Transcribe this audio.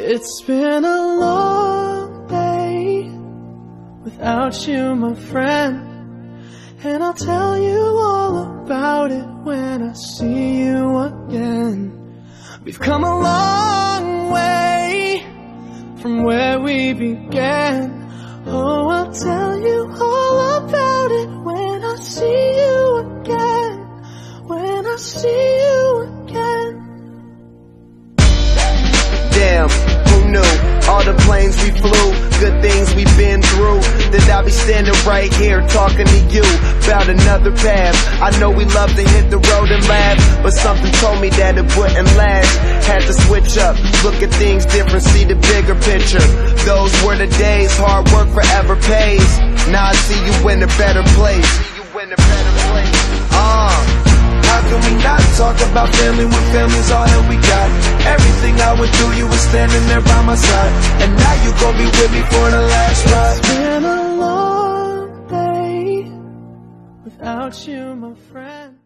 It's been a long day without you, my friend, and I'll tell you all about it when I see you again. We've come a long way from where we began. Oh, I'll tell you all about it when I see you again. When I see you again. Damn, who knew? All the planes we flew, good things we've been through, that I'll be standing right here talking to you about another path. I know we love to hit the road and laugh, but something told me that it wouldn't last. Had to switch up, look at things different, see the bigger picture. Those were the days, hard work forever pays. Now I see you in a better place. How can we not talk about family when family's all that we got? Everything I went through, you were standing there by my side, and now you gon' be with me for the last ride. It's been a long day without you, my friend.